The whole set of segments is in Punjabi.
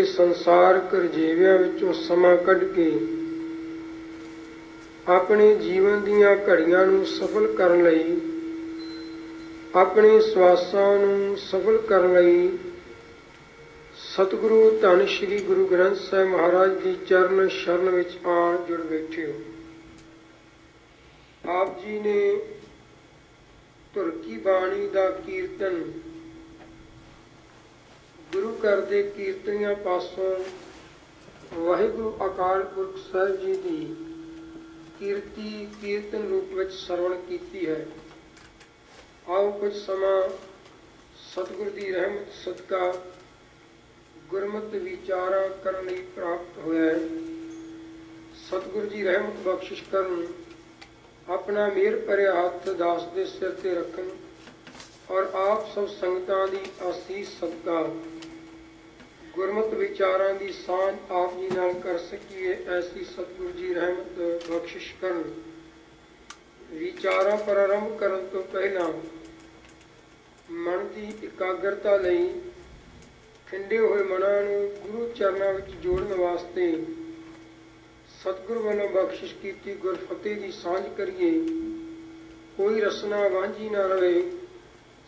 संसार करजेवियां विचों समा कढ के अपने जीवन दीयां घड़ियां नूं सफल करन लई, अपने सवासां नूं सफल करन लई सतगुरु धन श्री गुरु ग्रंथ साहिब महाराज दी चरण शरण विच आण जुड़ बैठे हो। आप जी ने धुर की बाणी दा कीर्तन गुरु घर दे कीर्तनियां पासों वाहिगुरु अकाल पुरख साहिब जी की कीर्ति कीर्तन रूप में सरवण की है। आओ कुछ समा सतगुरु की रहमत सदका गुरमत विचारा करने प्राप्त होया है। सतगुरु जी रहमत बख्शिश करन, अपना मेहर भरे हाथ दास दे सिर ते रखन और आप सब संगतां दी आसीस सदका ਗੁਰਮਤਿ ਵਿਚਾਰਾਂ ਦੀ ਸਾਂਝ ਆਪ ਜੀ ਨਾਲ ਕਰ ਸਕੀਏ, ਐਸੀ ਸਤਿਗੁਰੂ ਜੀ ਰਹਿਮਤ ਬਖਸ਼ਿਸ਼ ਕਰਨ। ਵਿਚਾਰਾਂ ਪ੍ਰਾਰੰਭ ਕਰਨ ਤੋਂ ਪਹਿਲਾਂ ਮਨ ਦੀ ਇਕਾਗਰਤਾ ਲਈ ਠੰਡੇ ਹੋਏ ਮਨਾਂ ਨੂੰ ਗੁਰੂ ਚਰਨਾਂ ਵਿੱਚ ਜੋੜਨ ਵਾਸਤੇ ਸਤਿਗੁਰੂ ਵੱਲੋਂ ਬਖਸ਼ਿਸ਼ ਕੀਤੀ ਗੁਰਫਤਿਹ ਦੀ ਸਾਂਝ ਕਰੀਏ। ਕੋਈ ਰਸਨਾ ਵਾਂਝੀ ਨਾ ਰਹੇ।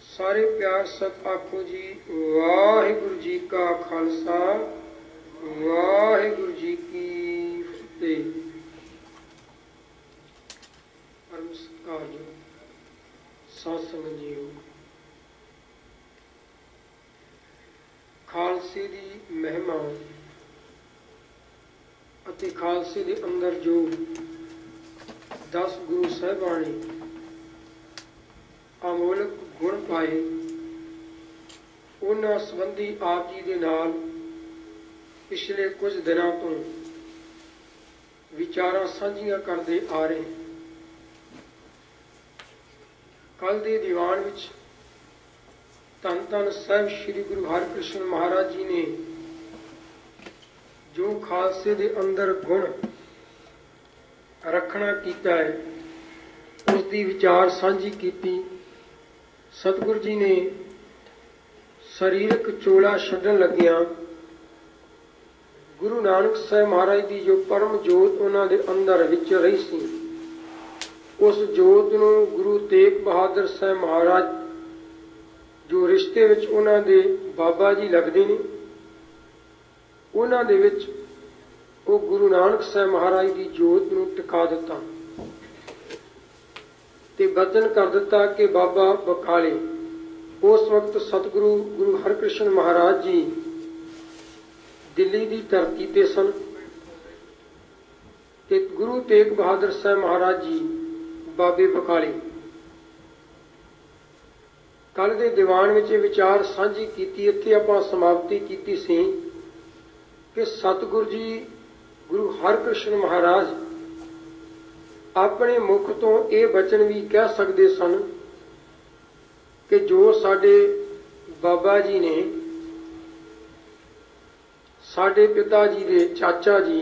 ਸਾਰੇ ਪਿਆਰ ਸਤ ਆਖੋ ਜੀ ਵਾਹਿਗੁਰੂ ਜੀ ਕਾ ਖਾਲਸਾ ਵਾਹਿਗੁਰੂ ਜੀ ਕੀ ਫਤਿਹ। ਪਰਮ ਸਤਿਕਾਰਯੋਗ ਸਾਧ ਸੰਗਤ ਜੀਓ, ਖਾਲਸੇ ਦੀ ਮਹਿਮਾ ਅਤੇ ਖਾਲਸੇ ਦੇ ਅੰਦਰ ਜੋ 10 ਗੁਰੂ ਸਾਹਿਬਾਨ ਨੇ ਅਮੋਲਕ ਗੁਣ ਪਾਏ, ਉਹਨਾਂ ਸੰਬੰਧੀ ਆਪ ਜੀ ਦੇ ਨਾਲ ਪਿਛਲੇ ਕੁਝ ਦਿਨਾਂ ਤੋਂ ਵਿਚਾਰਾਂ ਸਾਂਝੀਆਂ ਕਰਦੇ ਆ ਰਹੇ। ਕੱਲ੍ਹ ਦੇ ਦੀਵਾਨ ਵਿੱਚ ਧੰਨ ਧੰਨ ਸਾਹਿਬ ਸ੍ਰੀ ਗੁਰੂ ਹਰਿਕ੍ਰਿਸ਼ਨ ਮਹਾਰਾਜ ਜੀ ਨੇ ਜੋ ਖਾਲਸੇ ਦੇ ਅੰਦਰ ਗੁਣ ਰੱਖਣਾ ਕੀਤਾ ਹੈ, ਉਸ ਦੀ ਵਿਚਾਰ ਸਾਂਝੀ ਕੀਤੀ। ਸਤਿਗੁਰੂ ਜੀ ਨੇ ਸਰੀਰਕ ਚੋਲਾ ਛੱਡਣ ਲੱਗਿਆਂ ਗੁਰੂ ਨਾਨਕ ਸਾਹਿਬ ਮਹਾਰਾਜ ਦੀ ਜੋ ਪਰਮ ਜੋਤ ਉਹਨਾਂ ਦੇ ਅੰਦਰ ਵਿੱਚ ਰਹੀ ਸੀ, ਉਸ ਜੋਤ ਨੂੰ ਗੁਰੂ ਤੇਗ ਬਹਾਦਰ ਸਾਹਿਬ ਮਹਾਰਾਜ ਜੋ ਰਿਸ਼ਤੇ ਵਿੱਚ ਉਹਨਾਂ ਦੇ ਬਾਬਾ ਜੀ ਲੱਗਦੇ ਨੇ, ਉਹਨਾਂ ਦੇ ਵਿੱਚ ਉਹ ਗੁਰੂ ਨਾਨਕ ਸਾਹਿਬ ਮਹਾਰਾਜ ਦੀ ਜੋਤ ਨੂੰ ਟਿਕਾ ਦਿੱਤਾ ਤੇ ਬਚਨ ਕਰ ਦਿੱਤਾ ਕਿ ਬਾਬਾ ਬਕਾਲੇ। ਉਸ ਵਕਤ ਸਤਿਗੁਰੂ ਗੁਰੂ ਹਰਿਕ੍ਰਿਸ਼ਨ ਮਹਾਰਾਜ ਜੀ ਦਿੱਲੀ ਦੀ ਧਰਤੀ ਤੇ ਸਨ ਤੇ ਗੁਰੂ ਤੇਗ ਬਹਾਦਰ ਸਾਹਿਬ ਮਹਾਰਾਜ ਜੀ ਬਾਬੇ ਬਕਾਲੇ। ਕੱਲ੍ਹ ਦੇ ਦੀਵਾਨ ਵਿੱਚ ਇਹ ਵਿਚਾਰ ਸਾਂਝੀ ਕੀਤੀ। ਇੱਥੇ ਆਪਾਂ ਸਮਾਪਤੀ ਕੀਤੀ ਸੀ ਕਿ ਸਤਿਗੁਰੂ ਜੀ ਗੁਰੂ ਹਰਿਕ੍ਰਿਸ਼ਨ ਮਹਾਰਾਜ ਆਪਣੇ ਮੁਖ ਤੋਂ ਇਹ ਬਚਨ ਵੀ ਕਹਿ ਸਕਦੇ ਸਨ ਕਿ ਜੋ ਸਾਡੇ ਬਾਬਾ ਜੀ ਨੇ, ਸਾਡੇ ਪਿਤਾ ਜੀ ਦੇ ਚਾਚਾ ਜੀ,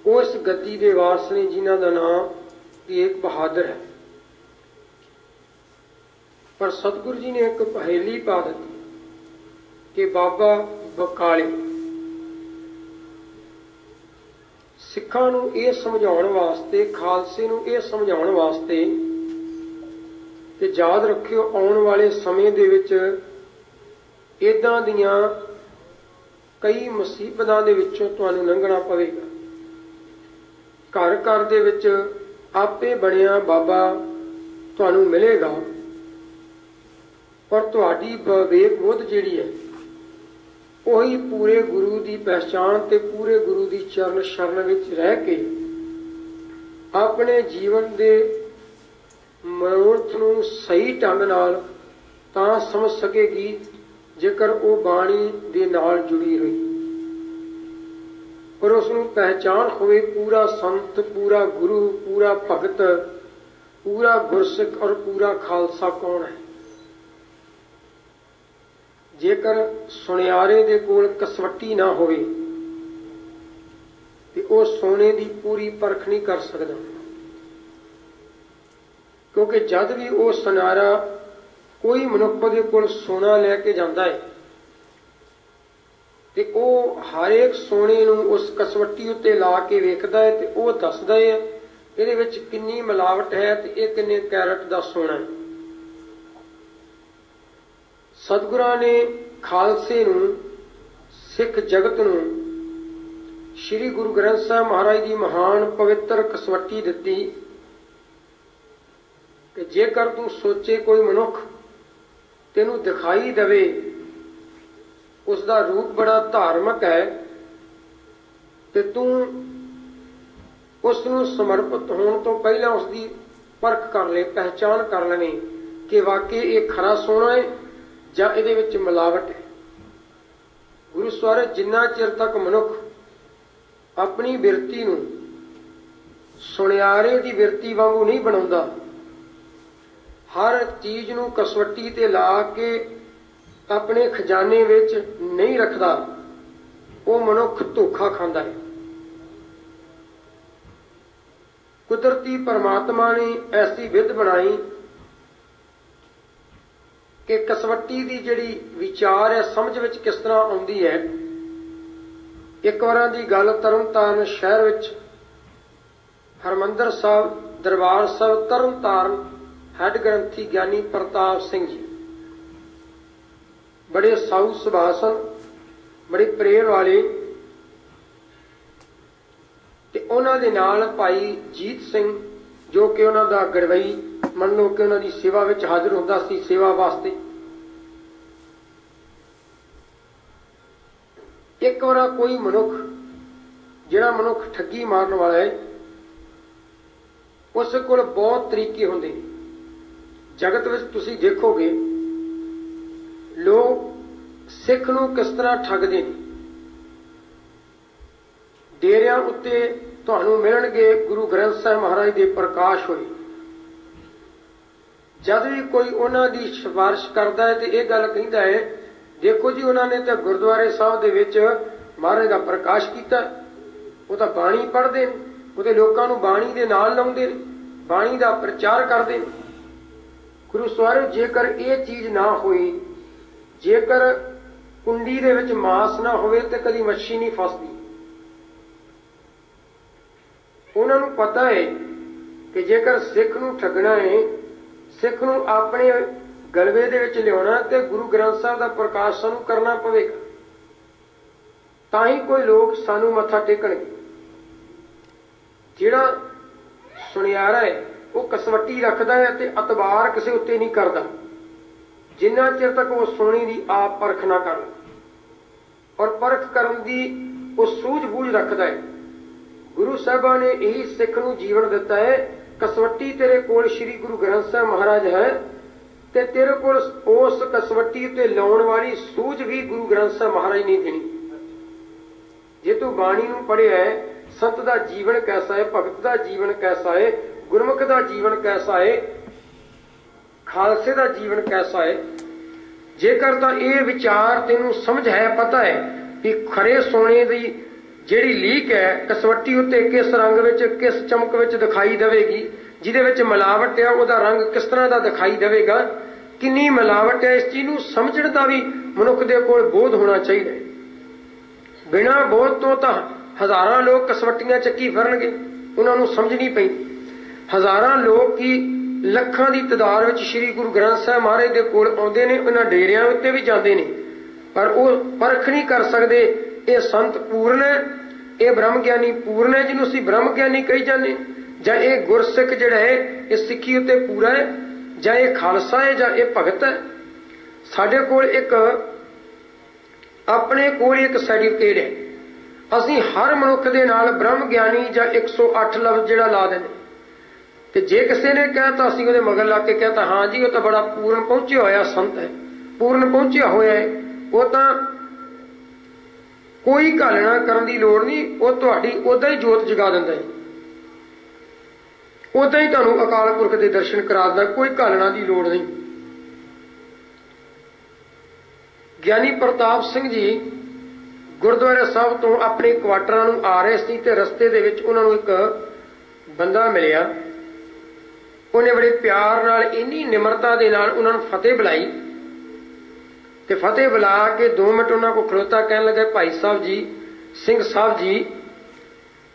ਉਸ ਗੱਦੀ ਦੇ ਵਾਰਸ ਨੇ ਜਿਨ੍ਹਾਂ ਦਾ ਨਾਮ ਤੇਗ ਬਹਾਦਰ ਹੈ। ਪਰ ਸਤਿਗੁਰੂ ਜੀ ਨੇ ਇੱਕ ਪਹੇਲੀ ਪਾ ਦਿੱਤੀ ਕਿ ਬਾਬਾ ਬਕਾਲੇ। ਸਿੱਖਾਂ ਨੂੰ ਇਹ ਸਮਝਾਉਣ ਵਾਸਤੇ, ਖਾਲਸੇ ਨੂੰ ਇਹ ਸਮਝਾਉਣ ਵਾਸਤੇ ਕਿ ਯਾਦ ਰੱਖਿਓ ਆਉਣ ਵਾਲੇ ਸਮੇਂ ਦੇ ਵਿੱਚ ਇੱਦਾਂ ਦੀਆਂ ਕਈ ਮੁਸੀਬਤਾਂ ਦੇ ਵਿੱਚੋਂ ਤੁਹਾਨੂੰ ਲੰਘਣਾ ਪਵੇਗਾ। ਘਰ ਘਰ ਦੇ ਵਿੱਚ ਆਪੇ ਬਣਿਆ ਬਾਬਾ ਤੁਹਾਨੂੰ ਮਿਲੇਗਾ, ਪਰ ਤੁਹਾਡੀ ਵਿਵੇਕ ਬੁੱਧ ਜਿਹੜੀ ਹੈ ਉਹੀ ਪੂਰੇ ਗੁਰੂ ਦੀ ਪਹਿਚਾਣ ਤੇ ਪੂਰੇ ਗੁਰੂ ਦੀ ਚਰਨ ਸ਼ਰਨ ਵਿੱਚ ਰਹਿ ਕੇ ਆਪਣੇ ਜੀਵਨ ਦੇ ਮਨੋਰਥ ਨੂੰ ਸਹੀ ਢੰਗ ਨਾਲ ਤਾਂ ਸਮਝ ਸਕੇਗੀ ਜੇਕਰ ਉਹ ਬਾਣੀ ਦੇ ਨਾਲ ਜੁੜੀ ਹੋਈ, ਪਰ ਉਸ ਨੂੰ ਪਹਿਚਾਣ ਹੋਵੇ ਪੂਰਾ ਸੰਤ, ਪੂਰਾ ਗੁਰੂ, ਪੂਰਾ ਭਗਤ, ਪੂਰਾ ਗੁਰਸਿੱਖ ਔਰ ਪੂਰਾ ਖਾਲਸਾ ਕੌਣ ਹੈ। ਜੇਕਰ ਸੁਨਿਆਰੇ ਦੇ ਕੋਲ ਕਸਵੱਟੀ ਨਾ ਹੋਵੇ ਤੇ ਉਹ ਸੋਨੇ ਦੀ ਪੂਰੀ ਪਰਖ ਨਹੀਂ ਕਰ ਸਕਦਾ, ਕਿਉਂਕਿ ਜਦ ਵੀ ਉਹ ਸੁਨਿਆਰਾ ਕੋਈ ਮਨੁੱਖ ਦੇ ਕੋਲ ਸੋਨਾ ਲੈ ਕੇ ਜਾਂਦਾ ਹੈ ਤੇ ਉਹ ਹਰੇਕ ਸੋਨੇ ਨੂੰ ਉਸ ਕਸਵੱਟੀ ਉੱਤੇ ਲਾ ਕੇ ਵੇਖਦਾ ਹੈ ਤੇ ਉਹ ਦੱਸਦਾ ਹੈ ਇਹਦੇ ਵਿੱਚ ਕਿੰਨੀ ਮਿਲਾਵਟ ਹੈ ਤੇ ਇਹ ਕਿੰਨੇ ਕੈਰਟ ਦਾ ਸੋਨਾ ਹੈ। ਸਤਿਗੁਰਾਂ ਨੇ ਖਾਲਸੇ ਨੂੰ, ਸਿੱਖ ਜਗਤ ਨੂੰ ਸ੍ਰੀ ਗੁਰੂ ਗ੍ਰੰਥ ਸਾਹਿਬ ਮਹਾਰਾਜ ਦੀ ਮਹਾਨ ਪਵਿੱਤਰ ਕਸਵੱਟੀ ਦਿੱਤੀ ਕਿ ਜੇਕਰ ਤੂੰ ਸੋਚੇ ਕੋਈ ਮਨੁੱਖ ਤੈਨੂੰ ਦਿਖਾਈ ਦੇਵੇ ਉਸ ਦਾ ਰੂਪ ਬੜਾ ਧਾਰਮਿਕ ਹੈ ਤੇ ਤੂੰ ਉਸ ਨੂੰ ਸਮਰਪਿਤ ਹੋਣ ਤੋਂ ਪਹਿਲਾਂ ਉਸ ਦੀ ਪਰਖ ਕਰ ਲੈ, ਪਹਿਚਾਣ ਕਰ ਲਵੇਂ ਕਿ ਵਾਕਈ ਇਹ ਖਰਾ ਸੋਨਾ ਹੈ ਜਾਂ ਇਹਦੇ ਵਿੱਚ ਮਿਲਾਵਟ ਹੈ। ਗੁਰੂ ਸਵਾਰੇ ਜਿੰਨਾ ਚਿਰ ਤੱਕ ਮਨੁੱਖ ਆਪਣੀ ਬਿਰਤੀ ਨੂੰ ਸੁਨਿਆਰੇ ਦੀ ਬਿਰਤੀ ਵਾਂਗੂ ਨਹੀਂ ਬਣਾਉਂਦਾ, ਹਰ ਚੀਜ਼ ਨੂੰ ਕਸਵੱਟੀ ਤੇ ਲਾ ਕੇ अपने खजाने विच नहीं रखता, वो मनुख धोखा खांदा है। कुदरती परमात्मा ने ऐसी विध बनाई कि कसवट्टी की जिहड़ी विचार है समझ विच किस तरह आउंदी है। एक वार की गल तरनताਰਨ शहर विच हरमंदर साहब दरबार साहब तरनताਰਨ हैड ग्रंथी ज्ञानी प्रताप सिंह जी बड़े साऊ सुभाਅ सन, बड़े प्रेम वाले। ते उन्हां दे नाल भाई जीत सिंह जो कि उन्हां दा गड़वई मन लो कि उन्हां दी सेवा विच हाजिर हुंदा सी सेवा वास्ते। एक वार कोई मनुख जिहड़ा मनुख ठगी मारन वाला है, उस कोल बहुत तरीके हुंदे ने। जगत विच तुसीं देखोगे लोग सिख नूं किस तरह ठगदे ने। डेरियां उत्ते तुहानूं मिलणगे गुरु ग्रंथ साहिब महाराज दे प्रकाश होए। जद भी कोई उन्हां दी सिफारिश करदा है तो यह गल कहिंदा है, देखो जी उन्होंने तो गुरुद्वारे साहब दे विच महाराज का प्रकाश किया, वो तो बाणी पढ़ते हैं, वो तो लोगों को बाणी दे नाल लाउंदे ने, बाणी का प्रचार करते हैं। गुरु स्वारो जेकर ये चीज़ ना हुई, जेकर कुंडी दे विच मांस ना होवे तो कदी मच्छी नहीं फसदी। उन्होंने पता है कि जेकर सिख नूं ठगना है, सिख नूं अपने गलवे दे विच लियाउणा ते गुरु ग्रंथ साहिब दा प्रकाश सानूं करना पवेगा, तां ही कोई लोग सानूं मत्था टेकणगे। जिहड़ा सुनियारा है वो कसवट्टी रखदा है ते अतबार किसी उत्ते नहीं करदा जिन्ना चिर तक वो सोने की आप परख ना कर, और परख करन दी वो सूझ-बूझ रखदा है। गुरु साहिबां ने यही सिख नूं जीवन दिता है। कसवट्टी तेरे कोल श्री गुरु ग्रंथ साहिब महाराज है ते तेरे कोल उस कसवट्टी ते लाउण वाली सूझ भी गुरु ग्रंथ साहिब महाराज नहीं देनी। जे तू बाणी नूं पढ़िया है, संत दा जीवन कैसा है, भगत दा जीवन कैसा है, गुरमुख दा जीवन कैसा है, खालसे दा जीवन कैसा है, जेकर तां ये विचार तेनू समझ है, पता है कि खरे सोने दी जिहड़ी लीक है कसवट्टी उत्ते किस रंग विच किस चमक विच दिखाई देवेगी, जिहदे विच मिलावट है उहदा रंग किस तरह दा दिखाई देवेगा, किन्नी मिलावट है, इस चीज़ नूं समझण दा भी मनुख दे कोल बोध होना चाहिए। बिना बोध तो तां हज़ारां लोग कसवट्टियां चक्की फिरनगे, उन्हां नूं समझ नहीं पैंदी। हज़ारां लोग की लखां की तादाद विच श्री गुरु ग्रंथ साहिब महाराज दे कोल आउंदे ने, उन्हां डेरियां उत्ते भी जांदे ने, पर वो परख नहीं कर सकते ये संत पूर्ण है, ये ब्रह्म ज्ञानी पूर्ण है जिन्हों असीं ब्रह्म ज्ञानी कही जाने, जां ये गुरसिख जिहड़ा है ये सिੱਖੀ उत्ते पूरा है, जां ये खालसा है, जां ये भगत है। साडे कोल एक अपने कोल एक सर्टिफिकेट है, असीं हर मनुख दे नाल ब्रह्म ज्ञानी जां 108 लफ्ज़ जिहड़ा ला देने, ते जे किसी ने कहता असीं उहदे मगर ला के कहता हाँ जी वो तो बड़ा पूर्ण पहुंचा होया संत है, पूर्ण पहुंचा होया है, वो तो कोई घालना करन दी लोड़ नहीं, वो तुहाडी उदां ही जोत जगा दिंदा है, उदां ही तुहानूं अकाल पुरख दे दर्शन करा दिंदा, कोई घालना की लोड़ नहीं। ज्ञानी प्रताप सिंह जी गुरुद्वारे साहब तो अपने क्वार्टरां नूं आ रहे सी ते रस्ते दे विच उन्हां नूं एक बंदा मिलिया, उन्हें बड़े प्यार नाल इन्नी निमरता दे नाल उन्हां नूं फतेह बुलाई ते फतेह बुला के 2 मिनट उन्हां को खलोता कहन लगे, भाई साहब जी, सिंह साहब जी,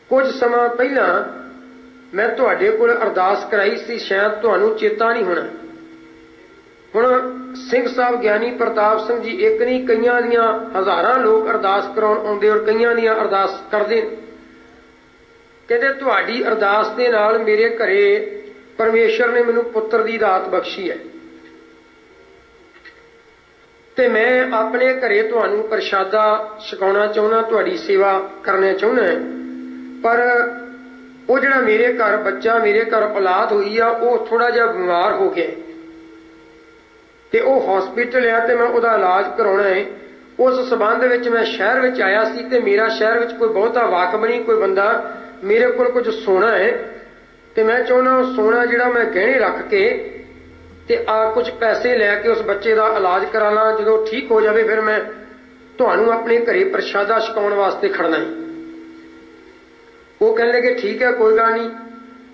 कुछ समा पहला मैं तुहाडे कोल अरदास कराई सी, शायद तुहानूं चेता नहीं होना। हुण सिंह साहब ज्ञानी प्रताप सिंह जी एक नहीं कईयां दियां हज़ारां लोग अरदास कराउण आउंदे और कईयां दियां अरदास करदे। कहते तुहाडी अरदास दे नाल मेरे घरे परमेश्वर ने मैनूं पुत्र दी दात बख्शी है ते मैं अपने घरे तुहानूं प्रशादा छकाउणा चाहुंदा, तुहाडी सेवा करना चाहुंदा, पर वो जिहड़ा मेरे घर बच्चा मेरे घर औलाद हुई आ वो थोड़ा जिहा बीमार हो गया ते वो हॉस्पिटल है ते मैं उहदा इलाज कराउणा है। उस संबंध विच मैं शहर विच आया सी ते मेरा शहर विच कोई बहुता वाकफ नहीं, कोई बंदा मेरे कोल कुछ सोना है ते मैं चाहुंदा वो सोना जिहड़ा मैं गहने रख के ਤੇ ਆ ਕੁਝ ਪੈਸੇ ਲੈ ਕੇ ਉਸ ਬੱਚੇ ਦਾ ਇਲਾਜ ਕਰਾ ਲਾਂ, ਜਦੋਂ ਠੀਕ ਹੋ ਜਾਵੇ ਫਿਰ ਮੈਂ ਤੁਹਾਨੂੰ ਆਪਣੇ ਘਰੇ ਪ੍ਰਸ਼ਾਦਾ ਛਕਾਉਣ ਵਾਸਤੇ ਖੜਨਾ ਹੈ। ਉਹ ਕਹਿਣ ਲੱਗੇ ਠੀਕ ਹੈ, ਕੋਈ ਗੱਲ ਨਹੀਂ।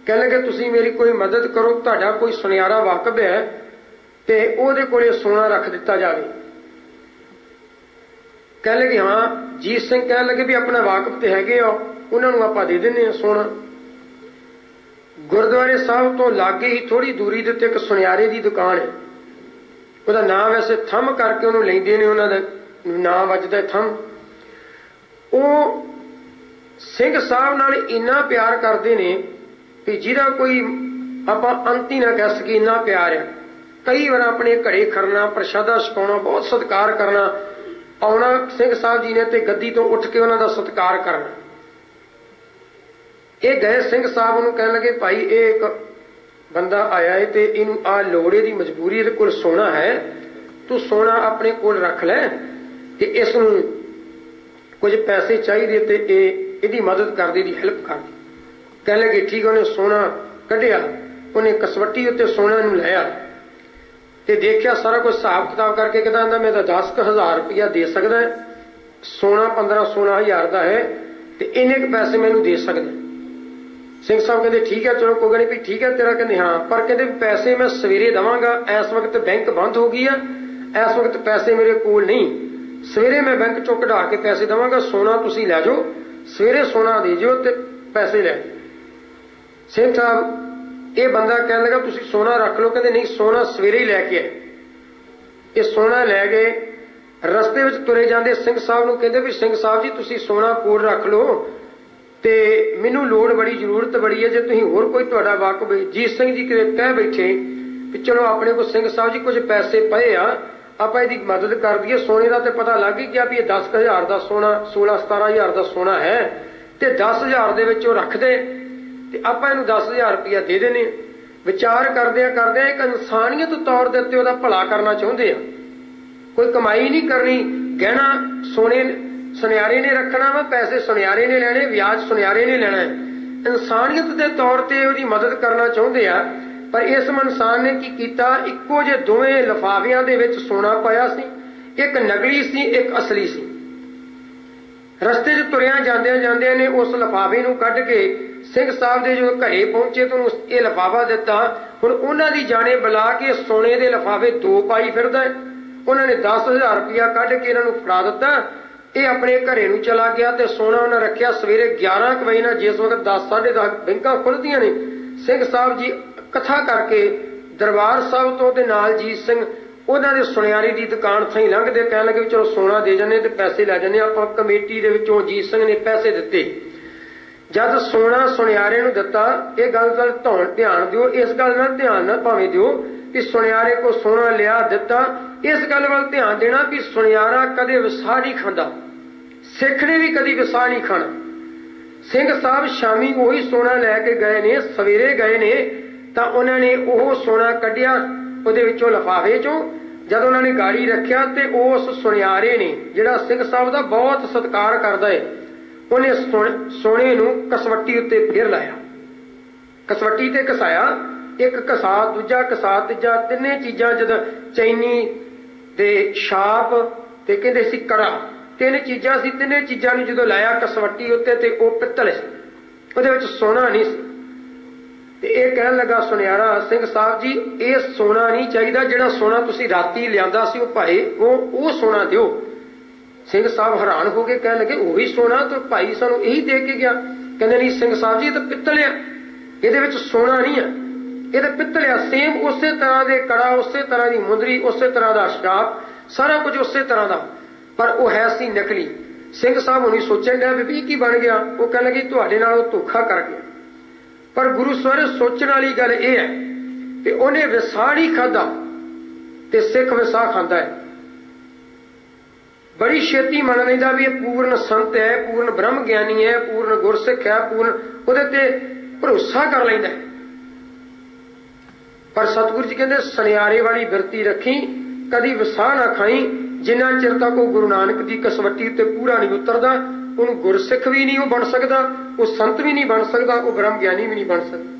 ਕਹਿਣ ਲੱਗੇ ਤੁਸੀਂ ਮੇਰੀ ਕੋਈ ਮਦਦ ਕਰੋ, ਤੁਹਾਡਾ ਕੋਈ ਸੁਨਿਆਰਾ ਵਾਕਬ ਹੈ ਤੇ ਉਹਦੇ ਕੋਲੇ ਸੋਨਾ ਰੱਖ ਦਿੱਤਾ ਜਾਵੇ। ਕਹਿਣ ਲੱਗੇ ਹਾਂ। ਜੀਤ ਸਿੰਘ ਕਹਿਣ ਲੱਗੇ ਵੀ ਆਪਣਾ ਵਾਕਬ ਤੇ ਹੈਗੇ ਆ, ਉਹਨਾਂ ਨੂੰ ਆਪਾਂ ਦੇ ਦਿੰਦੇ ਹਾਂ ਸੋਨਾ। ਗੁਰਦੁਆਰੇ ਸਾਹਿਬ ਤੋਂ ਲਾਗੇ ਹੀ ਥੋੜੀ ਦੂਰੀ ਦੇ ਉੱਤੇ ਇੱਕ ਸੁਨਿਆਰੇ ਦੀ ਦੁਕਾਨ ਹੈ। ਉਹਦਾ ਨਾਂ ਵੈਸੇ ਥੰਮ ਕਰਕੇ ਉਹਨੂੰ ਲੈਂਦੇ ਨੇ, ਉਹਨਾਂ ਦਾ ਨਾਂ ਵੱਜਦਾ ਥੰਮ। ਉਹ ਸਿੰਘ ਸਾਹਿਬ ਨਾਲ ਇੰਨਾ ਪਿਆਰ ਕਰਦੇ ਨੇ ਵੀ ਜਿਹਦਾ ਕੋਈ ਆਪਾਂ ਅੰਤ ਹੀ ਨਾ ਕਹਿ ਸਕੀਏ, ਇੰਨਾ ਪਿਆਰ ਆ। ਕਈ ਵਾਰ ਆਪਣੇ ਘਰੇ ਖੜਨਾ, ਪ੍ਰਸ਼ਾਦਾ ਛਕਾਉਣਾ, ਬਹੁਤ ਸਤਿਕਾਰ ਕਰਨਾ, ਆਉਣਾ ਸਿੰਘ ਸਾਹਿਬ ਜੀ ਨੇ ਤੇ ਗੱਦੀ ਤੋਂ ਉੱਠ ਕੇ ਉਹਨਾਂ ਦਾ ਸਤਿਕਾਰ ਕਰਨਾ। ਇਹ ਗਏ ਸਿੰਘ ਸਾਹਿਬ ਨੂੰ ਕਹਿਣ ਲੱਗੇ ਭਾਈ ਇਹ ਇੱਕ ਬੰਦਾ ਆਇਆ ਹੈ ਤੇ ਇਹਨੂੰ ਆ ਲੋੜੇ ਦੀ ਮਜਬੂਰੀ, ਇਹਦੇ ਕੋਲ ਸੋਨਾ ਹੈ, ਤੂੰ ਸੋਨਾ ਆਪਣੇ ਕੋਲ ਰੱਖ ਲੈ ਤੇ ਇਸ ਨੂੰ ਕੁਝ ਪੈਸੇ ਚਾਹੀਦੇ ਤੇ ਇਹਦੀ ਮਦਦ ਕਰ ਦੇ, ਇਹਦੀ ਹੈਲਪ ਕਰ ਦੇ। ਕਹਿਣ ਲੱਗੇ ਠੀਕ। ਉਹਨੇ ਸੋਨਾ ਕੱਢਿਆ, ਉਹਨੇ ਕਸਵੱਟੀ ਉੱਤੇ ਸੋਨਾ ਨੂੰ ਲਾਇਆ ਤੇ ਦੇਖਿਆ ਸਾਰਾ ਕੁਝ ਹਿਸਾਬ ਕਿਤਾਬ ਕਰਕੇ। ਕਹਿੰਦਾ ਮੈਂ ਤਾਂ 10,000 ਰੁਪਇਆ ਦੇ ਸਕਦਾ, ਸੋਨਾ 15-16,000 ਦਾ ਹੈ ਤੇ ਇੰਨੇ ਕੁ ਪੈਸੇ ਮੈਨੂੰ ਦੇ ਸਕਦਾ। ਸਿੰਘ ਸਾਹਿਬ ਕਹਿੰਦੇ ਠੀਕ ਹੈ, ਚਲੋ ਕੋਈ ਗੱਲ ਨਹੀਂ ਵੀ ਠੀਕ ਹੈ ਤੇਰਾ। ਕਹਿੰਦੇ ਹਾਂ, ਪਰ ਕਹਿੰਦੇ ਪੈਸੇ ਮੈਂ ਸਵੇਰੇ ਦੇਵਾਂਗਾ, ਇਸ ਵਕਤ ਬੈਂਕ ਬੰਦ ਹੋ ਗਈ ਆ, ਇਸ ਵਕਤ ਪੈਸੇ ਮੇਰੇ ਕੋਲ ਨਹੀਂ, ਸਵੇਰੇ ਮੈਂ ਬੈਂਕ ਚੋਂ ਕਢਾ ਕੇ ਪੈਸੇ ਦੇਵਾਂਗਾ, ਸੋਨਾ ਤੁਸੀਂ ਲੈ ਜਾਓ, ਸਵੇਰੇ ਸੋਨਾ ਦੇ ਜਿਓ ਤੇ ਪੈਸੇ ਲੈ। ਸਿੰਘ ਸਾਹਿਬ ਇਹ ਬੰਦਾ ਕਹਿਣ ਲੱਗਾ ਤੁਸੀਂ ਸੋਨਾ ਰੱਖ ਲਓ। ਕਹਿੰਦੇ ਨਹੀਂ, ਸੋਨਾ ਸਵੇਰੇ ਹੀ ਲੈ ਕੇ ਆਏ। ਇਹ ਸੋਨਾ ਲੈ ਗਏ, ਰਸਤੇ ਵਿੱਚ ਤੁਰੇ ਜਾਂਦੇ ਸਿੰਘ ਸਾਹਿਬ ਨੂੰ ਕਹਿੰਦੇ ਵੀ ਸਿੰਘ ਸਾਹਿਬ ਜੀ ਤੁਸੀਂ ਸੋਨਾ ਕੋਲ ਰੱਖ ਲਓ ਤੇ ਮੈਨੂੰ ਲੋੜ ਬੜੀ, ਜ਼ਰੂਰਤ ਬੜੀ ਹੈ, ਜੇ ਤੁਸੀਂ ਹੋਰ ਕੋਈ ਤੁਹਾਡਾ ਵਾਕਬ। ਜੀਤ ਸਿੰਘ ਜੀ ਕਿਤੇ ਕਹਿ ਬੈਠੇ ਵੀ ਚਲੋ ਆਪਣੇ ਕੋਲ ਸਿੰਘ ਸਾਹਿਬ ਜੀ ਕੁਝ ਪੈਸੇ ਪਏ ਆ, ਆਪਾਂ ਇਹਦੀ ਮਦਦ ਕਰ ਦਈਏ। ਸੋਨੇ ਦਾ ਤੇ ਪਤਾ ਲੱਗ ਹੀ ਗਿਆ ਵੀ ਇਹ 10,000 ਦਾ ਸੋਨਾ, 16-17,000 ਦਾ ਸੋਨਾ ਹੈ ਤੇ 10,000 ਦੇ ਵਿੱਚ ਉਹ ਰੱਖਦੇ ਤੇ ਆਪਾਂ ਇਹਨੂੰ 10,000 ਰੁਪਇਆ ਦੇ ਦੇਣੇ। ਵਿਚਾਰ ਕਰਦਿਆਂ ਕਰਦਿਆਂ ਇੱਕ ਇਨਸਾਨੀਅਤ ਤੌਰ ਦੇ ਉੱਤੇ ਉਹਦਾ ਭਲਾ ਕਰਨਾ ਚਾਹੁੰਦੇ ਆ, ਕੋਈ ਕਮਾਈ ਨਹੀਂ ਕਰਨੀ। ਗਹਿਣਾ ਸੋਨੇ ਸੁਨਿਆਰੇ ਨੇ ਰੱਖਣਾ ਵਾ, ਪੈਸੇ ਸੁਨਿਆਰੇ ਨੇ ਲੈਣੇ, ਵਿਆਜ ਸੁਨਿਆਰੇ ਨੇ ਲੈਣਾ। ਇਨਸਾਨੀਅਤ ਦੇ ਤੌਰ ਤੇ ਉਹਦੀ ਮਦਦ ਕਰਨਾ ਚਾਹੁੰਦੇ ਆ। ਪਰ ਇਸ ਇਨਸਾਨ ਨੇ ਕੀ ਕੀਤਾ, ਇੱਕੋ ਜਿਹੇ ਦੋਵੇਂ ਲਿਫਾਫਿਆਂ ਦੇ ਵਿੱਚ ਸੋਨਾ ਪਾਇਆ ਸੀ, ਇੱਕ ਨਕਲੀ ਸੀ, ਇੱਕ ਅਸਲੀ ਸੀ। ਰਸਤੇ 'ਚ ਤੁਰਿਆਂ ਜਾਂਦਿਆਂ ਨੇ ਉਸ ਲਿਫਾਫੇ ਨੂੰ ਕੱਢ ਕੇ ਸਿੰਘ ਸਾਹਿਬ ਦੇ ਜਦੋਂ ਘਰੇ ਪਹੁੰਚੇ ਤਾਂ ਉਹਨੂੰ ਇਹ ਲਿਫਾਫਾ ਦਿੱਤਾ। ਹੁਣ ਉਹਨਾਂ ਦੀ ਜਾਣੇ ਬੁਲਾ ਕੇ ਸੋਨੇ ਦੇ ਲਿਫਾਫੇ 2 ਪਾਈ ਫਿਰਦਾ। ਉਹਨਾਂ ਨੇ 10,000 ਰੁਪਇਆ ਕੱਢ ਕੇ ਇਹਨਾਂ ਨੂੰ ਫੜਾ ਦਿੱਤਾ। ਇਹ ਆਪਣੇ ਘਰੇ ਨੂੰ ਚਲਾ ਗਿਆ ਤੇ ਸੋਨਾ ਉਹਨਾਂ ਰੱਖਿਆ। ਸਵੇਰੇ 11 ਵਜੇ ਨਾਲ ਜਿਸ ਵਕਤ 10-10:30 ਬੈਂਕਾਂ ਖੁੱਲ੍ਹਦੀਆਂ ਨੇ, ਸਿੰਘ ਸਾਹਿਬ ਜੀ ਕਥਾ ਕਰਕੇ ਦਰਬਾਰ ਸਾਹਿਬ ਤੋਂ ਤੇ ਨਾਲ ਜੀਤ ਸਿੰਘ ਉਹਨਾਂ ਦੇ ਸੁਨਿਆਰੇ ਦੀ ਦੁਕਾਨ ਥਾਈ ਲੰਘਦੇ, ਕਹਿਣ ਲੱਗੇ ਵੀ ਚਲੋ ਸੋਨਾ ਦੇ ਜਾਂਦੇ ਤੇ ਪੈਸੇ ਲੈ ਜਾਂਦੇ। ਆਪਾਂ ਕਮੇਟੀ ਦੇ ਵਿੱਚੋਂ ਜੀਤ ਸਿੰਘ ਨੇ ਪੈਸੇ ਦਿੱਤੇ। ਜਦ ਸੋਨਾ ਸੁਨਿਆਰੇ ਨੂੰ ਦਿੱਤਾ, ਇਹ ਗੱਲ ਦਾ ਧਿਆਨ ਦਿਓ, ਇਸ ਗੱਲ ਨਾਲ ਧਿਆਨ ਨਾ ਭਾਵੇਂ ਦਿਓ ਕਿ ਸੁਨਿਆਰੇ ਕੋ ਸੋਨਾ ਲਿਆ ਦਿੱਤਾ। ਇਸ ਗੱਲ ਵੱਲ ਧਿਆਨ ਦੇਣਾ ਵੀ ਸੁਨਿਆਰਾ ਕਦੇ ਵਿਸਾਹ ਨਹੀਂ ਖਾਂਦਾ, ਸਿੱਖ ਨੇ ਵੀ ਕਦੀ ਵਿਸਾਹ ਨਹੀਂ ਖਾਣਾ। ਸਿੰਘ ਸਾਹਿਬ ਸ਼ਾਮੀ ਉਹੀ ਸੋਨਾ ਲੈ ਕੇ ਗਏ ਨੇ, ਸਵੇਰੇ ਗਏ ਨੇ ਤਾਂ ਉਹਨਾਂ ਨੇ ਉਹ ਸੋਨਾ ਕੱਢਿਆ ਉਹਦੇ ਵਿੱਚੋਂ ਲਿਫਾਫੇ ਚੋਂ। ਜਦ ਉਹਨਾਂ ਨੇ ਗਾੜੀ ਰੱਖਿਆ ਤੇ ਉਸ ਸੁਨਿਆਰੇ ਨੇ, ਜਿਹੜਾ ਸਿੰਘ ਸਾਹਿਬ ਦਾ ਬਹੁਤ ਸਤਿਕਾਰ ਕਰਦਾ ਹੈ, ਉਹਨੇ ਸੋਨੇ ਨੂੰ ਕਸਵੱਟੀ ਉੱਤੇ ਫੇਰ ਲਾਇਆ, ਕਸਵੱਟੀ ਤੇ ਘਸਾਇਆ। ਇੱਕ ਘਸਾ, ਦੂਜਾ ਘਸਾ, ਤੀਜਾ, ਤਿੰਨੇ ਚੀਜ਼ਾਂ ਜਦ ਚੈਨੀ ਤੇ ਛਾਪ ਤੇ ਕਹਿੰਦੇ ਸੀ ਕੜਾ, 3 ਚੀਜ਼ਾਂ ਸੀ। ਤਿੰਨੇ ਚੀਜ਼ਾਂ ਨੂੰ ਜਦੋਂ ਲਾਇਆ ਕਸਵੱਟੀ ਉੱਤੇ ਤੇ ਉਹ ਪਿੱਤਲ ਸੀ, ਉਹਦੇ ਵਿੱਚ ਸੋਨਾ ਨਹੀਂ ਸੀ। ਤੇ ਇਹ ਕਹਿਣ ਲੱਗਾ ਸੁਨਿਆਰਾ, ਸਿੰਘ ਸਾਹਿਬ ਜੀ ਇਹ ਸੋਨਾ ਨਹੀਂ ਚਾਹੀਦਾ, ਜਿਹੜਾ ਸੋਨਾ ਤੁਸੀਂ ਰਾਤੀ ਲਿਆਂਦਾ ਸੀ ਉਹ ਭਾਈ ਉਹ ਸੋਨਾ ਦਿਓ। ਸਿੰਘ ਸਾਹਿਬ ਹੈਰਾਨ ਹੋ ਕੇ ਕਹਿਣ ਲੱਗੇ ਉਹੀ ਸੋਨਾ ਤੇ ਭਾਈ ਸਾਨੂੰ ਇਹੀ ਦੇ ਕੇ ਗਿਆ। ਕਹਿੰਦੇ ਨਹੀਂ ਸਿੰਘ ਸਾਹਿਬ ਜੀ ਇਹ ਤਾਂ ਪਿੱਤਲ ਆ, ਇਹਦੇ ਵਿੱਚ ਸੋਨਾ ਨਹੀਂ ਆ, ਇਹ ਤਾਂ ਪਿੱਤਲ ਆ। ਸੇਮ ਉਸੇ ਤਰ੍ਹਾਂ ਦੇ ਕੜਾ, ਉਸੇ ਤਰ੍ਹਾਂ ਦੀ ਮੁੰਦਰੀ, ਉਸੇ ਤਰ੍ਹਾਂ ਦਾ ਛਾਪ, ਸਾਰਾ ਕੁਝ ਉਸੇ ਤਰ੍ਹਾਂ ਦਾ, ਪਰ ਉਹ ਹੈ ਸੀ ਨਕਲੀ। ਸਿੰਘ ਸਾਹਿਬ ਹੁਣੀ ਸੋਚਣ ਡਿਆ ਵੀ ਕੀ ਬਣ ਗਿਆ। ਉਹ ਕਹਿਣ ਲੱਗੇ ਤੁਹਾਡੇ ਨਾਲ ਉਹ ਧੋਖਾ ਕਰ ਗਿਆ। ਪਰ ਗੁਰੂ ਸਵਰ ਸੋਚਣ ਵਾਲੀ ਗੱਲ ਇਹ ਹੈ ਕਿ ਉਹਨੇ ਵਿਸਾਹ ਨਹੀਂ ਖਾਧਾ ਤੇ ਸਿੱਖ ਵਿਸਾਹ ਖਾਂਦਾ ਹੈ। ਬੜੀ ਛੇਤੀ ਮੰਨ ਲੈਂਦਾ ਵੀ ਇਹ ਪੂਰਨ ਸੰਤ ਹੈ, ਪੂਰਨ ਬ੍ਰਹਮ ਗਿਆਨੀ ਹੈ, ਪੂਰਨ ਗੁਰਸਿੱਖ ਹੈ, ਪੂਰਨ ਉਹਦੇ ਤੇ ਭਰੋਸਾ ਕਰ ਲੈਂਦਾ। ਪਰ ਸਤਿਗੁਰੂ ਜੀ ਕਹਿੰਦੇ ਸੁਨਿਆਰੇ ਵਾਲੀ ਬਿਰਤੀ ਰੱਖੀ, ਕਦੀ ਵਿਸਾਹ ਨਾ ਖਾਈ। ਜਿੰਨਾ ਚਿਰ ਤੱਕ ਉਹ ਗੁਰੂ ਨਾਨਕ ਦੀ ਕਸਵੱਟੀ ਉੱਤੇ ਪੂਰਾ ਨਹੀਂ ਉਤਰਦਾ, ਉਹਨੂੰ ਗੁਰਸਿੱਖ ਵੀ ਨਹੀਂ ਉਹ ਬਣ ਸਕਦਾ, ਉਹ ਸੰਤ ਵੀ ਨਹੀਂ ਬਣ ਸਕਦਾ, ਉਹ ਬ੍ਰਹਮ ਗਿਆਨੀ ਵੀ ਨਹੀਂ ਬਣ ਸਕਦਾ।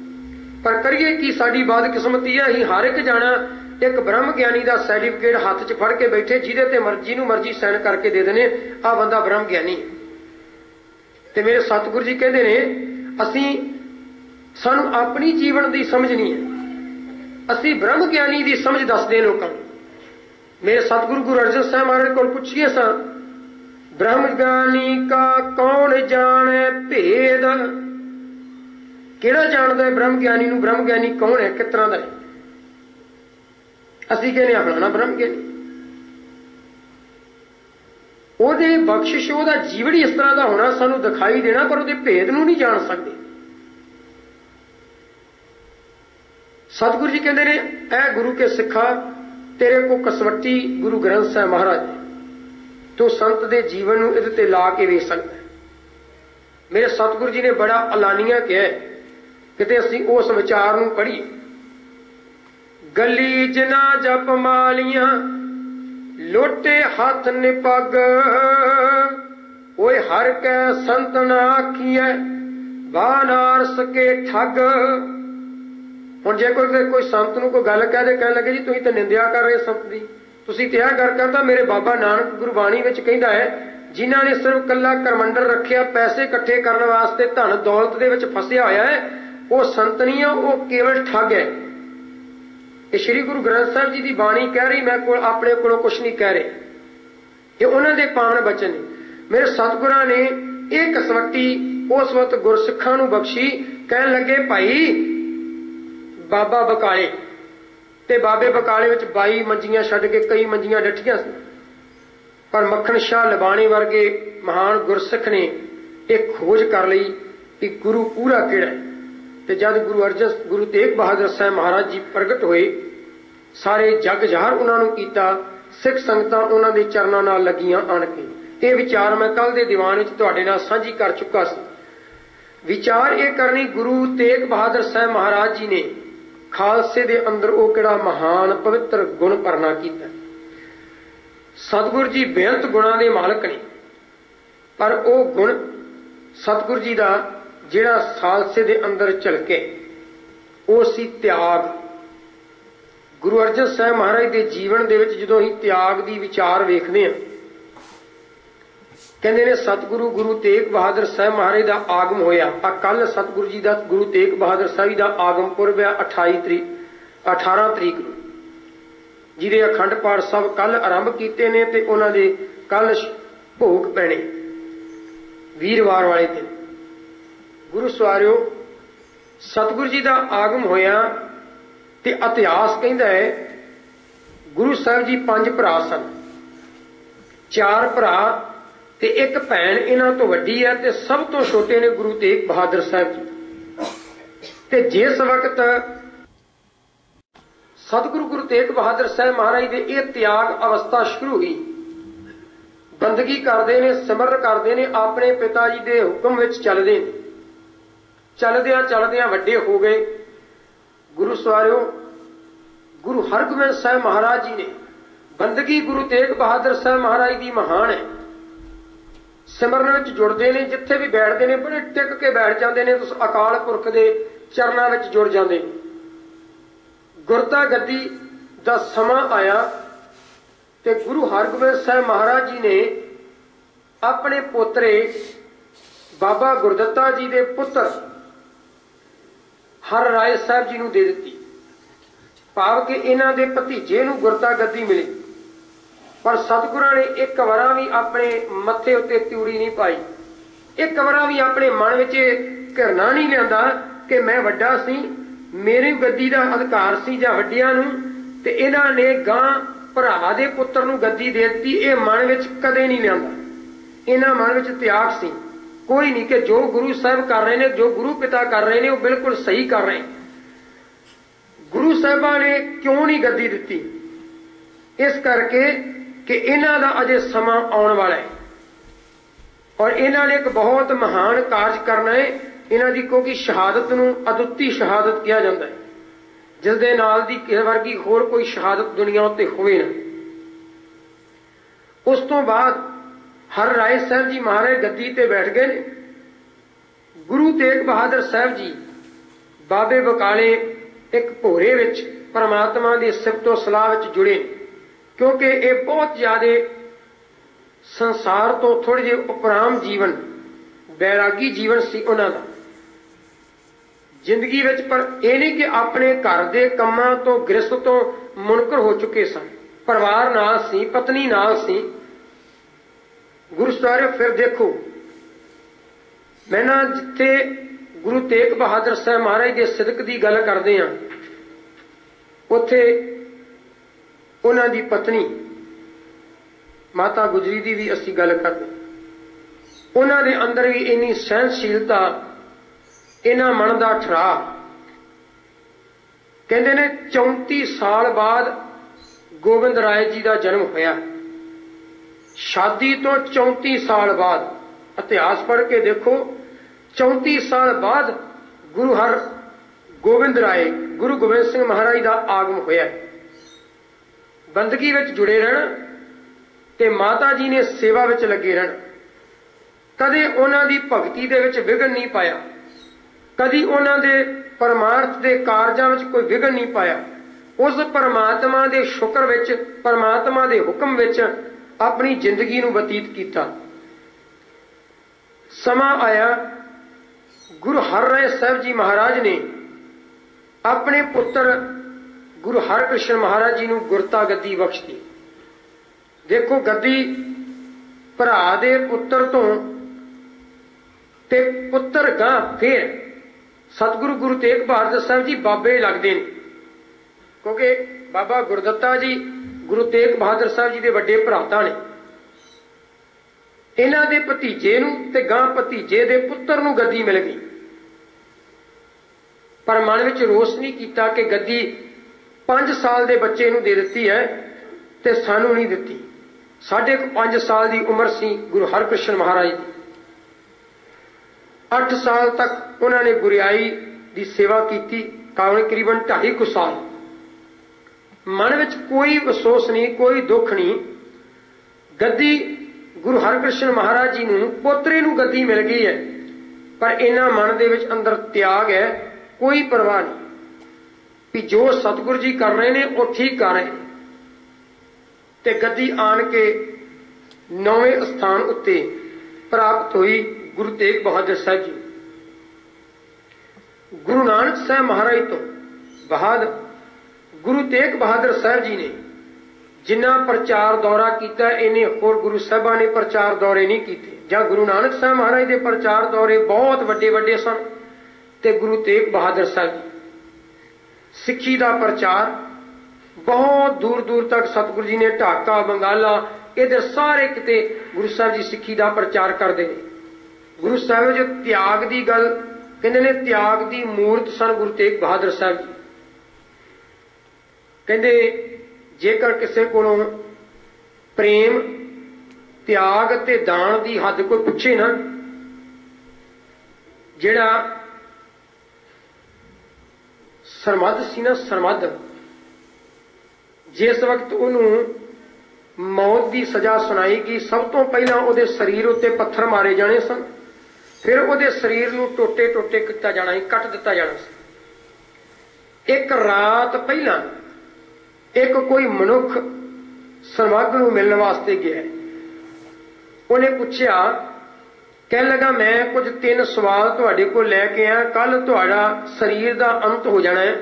ਪਰ ਕਰੀਏ ਕੀ, ਸਾਡੀ ਬਦਕਿਸਮਤੀ ਹੈ, ਅਸੀਂ ਹਰ ਇੱਕ ਜਾਣਾ एक ब्रह्म ज्ञानी का सर्टिफिकेट हाथ च फड़ के बैठे जिहदे ते मर्जी नूं मर्जी साइन करके दे देने आ बंदा ब्रह्म ज्ञानी। ते मेरे सतगुरु जी कहते ने असी सानू अपनी जीवन की समझ नहीं है, असी ब्रह्म ज्ञानी की समझ दसदे लोकां। मेरे सतगुरु गुरु अर्जन साहब महाराज को पूछिए सा, ब्रह्म ज्ञानी का कौन जाने भेद, किहड़ा जानदा है ब्रह्म ज्ञानी नूं? ब्रह्म ज्ञानी कौन है, किस तरह का है? असी कहने फलाना ब्रह्म ज्ञानी, ਉਹਦੇ बख्शिश ਉਹਦਾ जीवन ही इस तरह का होना सानू दिखाई देना, पर ਉਹਦੇ भेद ਨੂੰ नहीं जान सकते। सतगुरु जी कहते हैं ऐ गुरु के सिखा तेरे को कसवट्टी गुरु ग्रंथ साहिब महाराज तो संत के जीवन नूं इहदे ते ला के वेख सकता है। मेरे सतगुरु जी ने बड़ा ऐलानिया कहा किते असीं उस विचार नूं पढ़ीए। गली जना जप मालियां लोटे हाथ निपग, ओए हर कै संत ना आखिए बानारस के ठग। हुण जे कोई संत नूं कोई गल कह दे, कहण लगे जी तुसीं तां निंदिया कर रहे संत दी, तुसीं ते इह गल करदा। मेरे बाबा नानक गुरबाणी विच कहंदा है जिन्हां ने सिर्फ कल्ला करमंडल रखिया, पैसे इकट्ठे करन वास्ते धन दौलत दे विच फसिया होया है, वो संत नहीं है, वो केवल ठग है। ये श्री गुरु ग्रंथ साहिब जी की बाणी कह रही, मैं अपने कोलों कुछ नहीं कह रहे, ये उन्हां दे पावन बचन ने। मेरे सतगुरां ने एक कसवट्टी उस वक्त गुरसिखां नूं बख्शी। कहण लगे भाई बाबा बकाले ते बाबे बकाले विच 22 मंजियां छड्ड के कई मंजियां डठियां सी, पर मक्खण शाह लबाणी वर्गे महान गुरसिख ने एक खोज कर लई कि गुरु पूरा किहड़ा है। ते जद गुरु तेग बहादुर साहब महाराज जी प्रगट होए, सारे जग जहर उन्होंने कीता, सिख संगतां उन्हां दे चरनां नाल लगियां आण के। ये विचार मैं कल दे दीवान विच तुहाडे नाल साझी कर चुका सी। विचार ये करनी गुरु तेग बहादुर साहब महाराज जी ने खालसे दे अंदर वो किहड़ा महान पवित्र गुण भरना कीता। सतगुरु जी बेअंत गुणां दे मालक ने, पर वो गुण सतगुरु जी दा जिहड़ा खालसे दे अंदर झलके वो सी त्याग। गुरु अर्जन साहब महाराज के जीवन दे विच जदों ही त्याग दी विचार वेखदे हां, कहंदे ने सतगुरु गुरु तेग बहादुर साहब महाराज का आगम होया। कल सतगुरु जी का गुरु तेग बहादुर साहब का आगम पुरब है 18 तरीक नूं, जिहदे अखंड पाठ सब कल आरंभ कीते ने ते उन्हां दे कल भोग पैणे वीरवार वाले दिन। गुरु सवारियो सतगुरु जी का आगम होया ते इतिहास कहता है गुरु साहब जी 5 भरा सन, 4 भरा ते एक भैन इन्हां तो वड्डी है ते सब तो छोटे ने गुरु तेग बहादुर साहब जी। ते जिस वक्त सतगुरु गुरु तेग बहादुर साहब महाराज दे ये त्याग अवस्था शुरू हुई, बंदगी करते ने, सिमरन करते ने, अपने पिता जी के हुक्म विच चलदे ने, चलदियां चलदियां वड्डे हो गए। गुरु सवारियो गुरु हरगोबिंद साहब महाराज जी ने बंदगी गुरु तेग बहादुर साहब महाराज की महान है। सिमरन विच जुड़ते हैं, जिथे भी बैठते हैं बड़े टिक के बैठ जाते हैं, उस अकाल पुरख के चरणों में जुड़ जाते। गुरता गद्दी का समा आया तो गुरु हरगोबिंद साहब महाराज जी ने अपने पोतरे बाबा गुरदत्ता जी के पुत्र हर राय साहब जी नूं दे दी, भाव कि इन्हां दे भतीजे नूं गुरता गद्दी मिली। पर सतगुरां ने एक वारा भी अपने मत्थे उत्ते त्यूड़ी नहीं पाई, एक वारा भी अपने मन विच घिरना नहीं लिआंदा कि मैं वड्डा सी, मेरी गद्दी का अधिकार सी जां वड्डियां नूं, ते इन्हां ने गां भरा दे पुत्र नूं गद्दी दे दी। ये मन विच कदे नहीं लिआंदा, इन्हां मन विच त्याग सी कोई नहीं कि जो गुरु साहब कर रहे हैं, जो गुरु पिता कर रहे हैं, वो बिल्कुल सही कर रहे हैं। गुरु साहबा ने क्यों नहीं गद्दी दी? इस करके कि इन्हां दा अजे समा आउण वाला है और इन्हां ने एक बहुत महान कार्य करना है। इन्हां दी क्योंकि शहादत नूं अदुੱਤੀ शहादत कहा जाता है, जिस दे नाल दी किसी वर्गी होर कोई शहादत दुनिया उत्ते होवे ना। उस तो बाद हर राय साहब जी महाराज गद्दी ते बैठ गए ने। गुरु तेग बहादुर साहब जी बाबे बकाले एक भोरे विच परमात्मा की सिफतो सलाह विच जुड़े, क्योंकि ये बहुत ज्यादा संसार तो थोड़े जे उपराम जीवन, बैरागी जीवन सी उन्हां दा जिंदगी विच। पर यह नहीं कि अपने घर के कामां तो गृहस्थ तो मुनकर हो चुके सन, परिवार नाल सी, पत्नी नाल सी। गुरु साहिब फिर देखो, मैं ना जिथे गुरु तेग बहादुर साहब महाराज के सिदक की गल करते हैं, उत्थे उन्हां दी पत्नी माता गुजरी की भी असी गल करते, उन्हां दे अंदर भी इन्नी सहनशीलता, इन्ना मन का ठराव। कहते ने 34 साल बाद गोबिंद राय जी का जन्म होया, शादी तो 34 साल बाद। इतिहास पढ़ के देखो, 34 साल बाद गुरु हर गोबिंद राय, गुरु गोबिंद सिंह महाराज का आगम होया। बंदगी विच जुड़े रहना ते माता जी ने सेवा विच लगे रहना, कदे उन्हां दी भगती दे विच विघन नहीं पाया, कदी उन्हां दे परमार्थ दे कारजां विच कोई विघन नहीं पाया। उस परमात्मा दे शुक्र विच, परमात्मा दे हुक्म विच अपनी जिंदगी नूं बतीत कीता। समा आया, गुरु हर राय साहब जी महाराज ने अपने पुत्र गुरु हरकृष्ण महाराज जी नूं गुरता गद्दी बख्श दी। देखो, गद्दी भरा दे पुत्र तो ते पुत्र गां फिर सतगुरु गुरु तेग बहादुर साहब जी बाबे लगते हैं, क्योंकि बाबा गुरदत्ता जी गुरु तेग बहादुर साहब जी के वड्डे भराता ने। इन्हां दे भतीजे नूं ते गां भतीजे दे पुत्र नूं गद्दी मिल गई, पर मन विच रोस नहीं कीता कि गद्दी 5 साल के बच्चे नूं दे दित्ती है ते सानू नहीं दित्ती। 5.5 साल की उम्र सी गुरु हरकृष्ण महाराज की। 8 साल तक उन्होंने गुरियाई की सेवा की, करीबन 2.5 साल। मन विच कोई अफसोस नहीं, कोई दुख नहीं। गद्दी गुरु हरकृष्ण महाराज जी नूं पोतरे नूं गद्दी मिल गई है, पर इन्हां मन दे विच अंदर त्याग है, कोई परवाह नहीं कि जो सतगुरु जी कर रहे हैं वो ठीक कर रहे हैं। ते गद्दी आन के 9वें स्थान उत्ते प्राप्त हुई गुरु तेग बहादुर साहब जी। गुरु नानक साहब महाराज तो बाद गुरु तेग बहादुर साहब जी ने जिन्ना प्रचार दौरा किया, इन्हें होर गुरु साहबा ने प्रचार दौरे नहीं किए। जां गुरु नानक साहब महाराज के प्रचार दौरे बहुत वड्डे वड्डे सन, ते गुरु तेग बहादुर साहब सिक्खी का प्रचार बहुत दूर दूर तक सतगुरु जी ने ढाका, बंगाला, इधर सारे किते गुरु साहब जी सिक्खी का प्रचार करते हैं। गुरु साहब जो त्याग की गल कहते ने, त्याग की मूर्त सन गुरु तेग बहादुर साहब जी। कहते जेकर किसी को प्रेम, त्याग ते दान की हद कोई पूछे ना, जिहड़ा सरमद सी ना, सरमद, जिस वक्त उन्होंने मौत की सजा सुनाई गई, सब तो पहला उहदे शरीर उत्ते पत्थर मारे जाने सन, फिर उहदे शरीर नूं टोटे टोटे किया जाना, कट दिता जाना सी। एक रात पहला एक कोई मनुख सरमद नूं मिलने वास्ते गया, उन्हें पूछा, कह लगा मैं कुछ 3 सवाल तुहाडे कोल लैके आया, कल तुहाडा शरीर का अंत हो जाना है,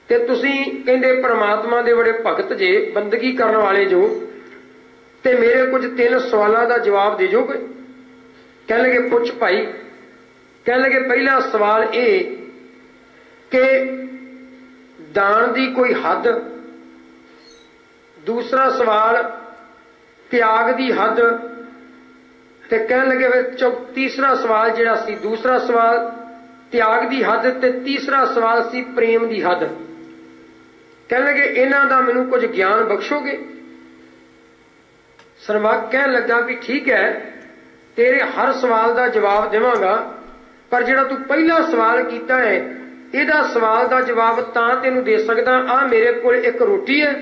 ते तुसीं कहंदे परमात्मा दे बड़े भगत जे, बंदगी करने वाले जो, ते मेरे कुछ 3 सवालों का जवाब दे जोगे? कह लगे पुछ भाई। कह लगे पहला सवाल ये कि दान की कोई हद, दूसरा सवाल त्याग की हद, ते कह लगे फिर तीसरा सवाल जिहड़ा सी, दूसरा सवाल त्याग की हद ते तीसरा सवाल सी प्रेम की हद। कह लगे इन्हां दा मैनूं कुछ ज्ञान बख्शोगे? सरमद कह लगा भी ठीक है, तेरे हर सवाल का जवाब देवांगा, पर जिहड़ा तू पहला सवाल किया है, इहदा सवाल का जवाब तां तैनूं दे सकदा, आ मेरे कोल एक रोटी है,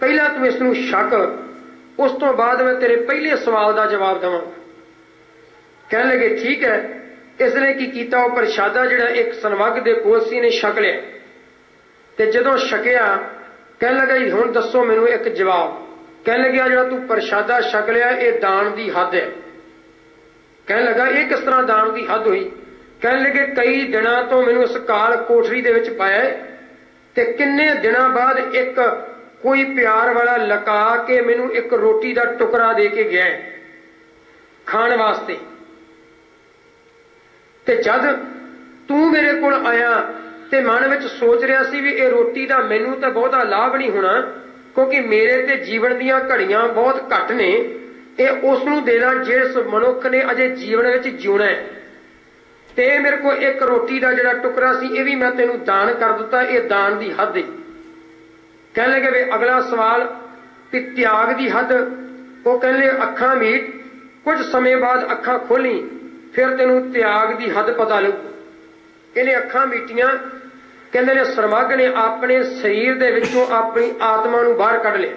पहला तू इसनूं छक, उस तो बाद मैं तेरे पहले सवाल का जवाब देवांगा। कह लगे ठीक है। इसने की किया, वो प्रशादा जिहड़ा एक सनमग दे कोल सी ने छक लिया, ਤੇ ਜਦੋਂ ਛਕਿਆ ਕਹਿਣ ਲੱਗਾ ਜੀ ਹੁਣ ਦੱਸੋ ਮੈਨੂੰ ਇੱਕ ਜਵਾਬ। ਕਹਿਣ ਲੱਗਿਆ ਜਿਹੜਾ ਤੂੰ ਪ੍ਰਸ਼ਾਦਾ ਛਕ ਲਿਆ ਇਹ ਦਾਨ ਦੀ ਹੱਦ ਹੈ। ਕਹਿਣ ਲੱਗਾ ਇਹ ਕਿਸ ਤਰ੍ਹਾਂ ਦਾਨ ਦੀ ਹੱਦ ਹੋਈ? ਕਹਿਣ ਲੱਗੇ ਕਈ ਦਿਨਾਂ ਤੋਂ ਮੈਨੂੰ ਇਸ ਕਾਲ ਕੋਠੜੀ ਦੇ ਵਿੱਚ ਪਾਇਆ ਤੇ ਕਿੰਨੇ ਦਿਨਾਂ ਬਾਅਦ ਇੱਕ ਕੋਈ ਪਿਆਰ ਵਾਲਾ ਲਕਾ ਕੇ ਮੈਨੂੰ ਇੱਕ ਰੋਟੀ ਦਾ ਟੁਕੜਾ ਦੇ ਕੇ ਗਿਆ ਖਾਣ ਵਾਸਤੇ। ਤੇ ਜਦ ਤੂੰ ਮੇਰੇ ਕੋਲ ਆਇਆ ਤੇ ਮਨ ਵਿੱਚ ਸੋਚ ਰਿਹਾ ਸੀ ਵੀ ਇਹ ਰੋਟੀ ਦਾ ਮੈਨੂੰ ਤਾਂ ਬਹੁਤਾ ਲਾਭ ਨਹੀਂ ਹੋਣਾ, ਕਿਉਂਕਿ ਮੇਰੇ ਤੇ ਜੀਵਨ ਦੀਆਂ ਘੜੀਆਂ ਬਹੁਤ ਘੱਟ ਨੇ। ਇਹ ਉਸ ਨੂੰ ਦੇਣਾ ਜਿਸ ਮਨੁੱਖ ਨੇ ਅਜੇ ਜੀਵਨ ਵਿੱਚ ਜਿਉਣਾ ਹੈ। ਤੇ ਮੇਰੇ ਕੋਲ ਇੱਕ ਰੋਟੀ ਦਾ ਜਿਹੜਾ ਟੁਕੜਾ ਸੀ ਇਹ ਵੀ ਮੈਂ ਤੈਨੂੰ ਦਾਨ ਕਰ ਦਿੱਤਾ, ਇਹ ਦਾਨ ਦੀ ਹੱਦ ਹੈ। ਕਹਿਣ ਲੱਗੇ ਵੀ ਅਗਲਾ ਸਵਾਲ ਵੀ ਤਿਆਗ ਦੀ ਹੱਦ? ਉਹ ਕਹਿੰਦੇ ਅੱਖਾਂ ਮੀਟ, ਕੁਝ ਸਮੇਂ ਬਾਅਦ ਅੱਖਾਂ ਖੋਲੀ, ਫਿਰ ਤੈਨੂੰ ਤਿਆਗ ਦੀ ਹੱਦ ਪਤਾ ਲੱਗੂ। ਇਹਨੇ ਅੱਖਾਂ ਮੀਟੀਆਂ। ਕਹਿੰਦੇ ਨੇ ਸਰਮੱਗ ਨੇ ਆਪਣੇ ਸਰੀਰ ਦੇ ਵਿੱਚੋਂ ਆਪਣੀ ਆਤਮਾ ਨੂੰ ਬਾਹਰ ਕੱਢ ਲਿਆ।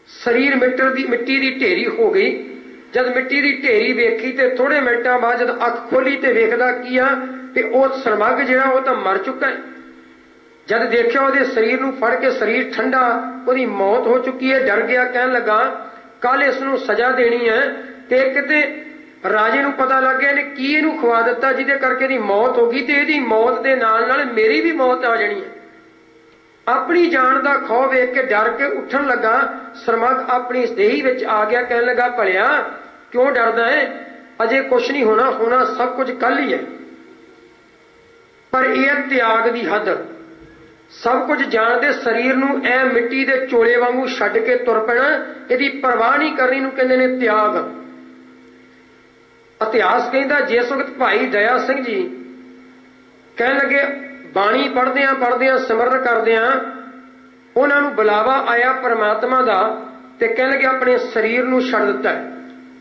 ਸਰੀਰ ਮਿੱਟੀ ਦੀ ਢੇਰੀ ਹੋ ਗਈ। ਜਦ ਮਿੱਟੀ ਦੀ ਢੇਰੀ ਵੇਖੀ ਤੇ ਥੋੜੇ ਮਿੰਟਾਂ ਬਾਅਦ ਜਦ ਅੱਖ ਖੋਲੀ ਤੇ ਵੇਖਦਾ ਕੀ ਆ ਤੇ ਉਹ ਸਰਮੱਗ ਜਿਹੜਾ ਉਹ ਤਾਂ ਮਰ ਚੁੱਕਾ ਹੈ। ਜਦ ਦੇਖਿਆ ਉਹਦੇ ਸਰੀਰ ਨੂੰ ਫੜ ਕੇ ਸਰੀਰ ਠੰਡਾ, ਉਹਦੀ ਮੌਤ ਹੋ ਚੁੱਕੀ ਹੈ। ਡਰ ਗਿਆ, ਕਹਿਣ ਲੱਗਾ ਕੱਲ ਇਸ ਨੂੰ ਸਜ਼ਾ ਦੇਣੀ ਹੈ। ਤੇ ਕਿਤੇ ਰਾਜੇ ਨੂੰ ਪਤਾ ਲੱਗ ਗਿਆ ਇਹਨੇ ਕੀ ਇਹਨੂੰ ਖਵਾ ਦਿੱਤਾ ਜਿਹਦੇ ਕਰਕੇ ਇਹਦੀ ਮੌਤ ਹੋ ਗਈ, ਤੇ ਇਹਦੀ ਮੌਤ ਦੇ ਨਾਲ ਨਾਲ ਮੇਰੀ ਵੀ ਮੌਤ ਆ ਜਾਣੀ ਹੈ। ਆਪਣੀ ਜਾਨ ਦਾ ਖੌਫ ਵੇਖ ਕੇ ਡਰ ਕੇ ਉੱਠਣ ਲੱਗਾ। ਸਰਮੱਗ ਆਪਣੀ ਦੇਹੀ ਵਿੱਚ ਆ ਗਿਆ। ਕਹਿਣ ਲੱਗਾ ਭਲਿਆ ਕਿਉਂ ਡਰਦਾ ਹੈ? ਅਜੇ ਕੁਛ ਨਹੀਂ ਹੋਣਾ, ਹੋਣਾ ਸਭ ਕੁਝ ਕੱਲ ਹੀ ਹੈ। ਪਰ ਇਹ ਤਿਆਗ ਦੀ ਹੱਦ। ਸਭ ਕੁਝ ਜਾਣਦੇ ਸਰੀਰ ਨੂੰ ਐ ਮਿੱਟੀ ਦੇ ਚੋਲੇ ਵਾਂਗੂ ਛੱਡ ਕੇ ਤੁਰ ਪੈਣਾ, ਇਹਦੀ ਪਰਵਾਹ ਨਹੀਂ ਕਰਨੀ ਨੂੰ ਕਹਿੰਦੇ ਨੇ ਤਿਆਗ। ਇਤਿਹਾਸ ਕਹਿੰਦਾ ਜਿਸ ਵਕਤ ਭਾਈ ਦਇਆ ਸਿੰਘ ਜੀ ਕਹਿਣ ਲੱਗੇ ਬਾਣੀ ਪੜ੍ਹਦਿਆਂ ਸਿਮਰਨ ਕਰਦਿਆਂ ਉਹਨਾਂ ਨੂੰ ਬੁਲਾਵਾ ਆਇਆ ਪਰਮਾਤਮਾ ਦਾ, ਤੇ ਕਹਿਣ ਲੱਗੇ ਆਪਣੇ ਸਰੀਰ ਨੂੰ ਛੱਡ ਦਿੱਤਾ।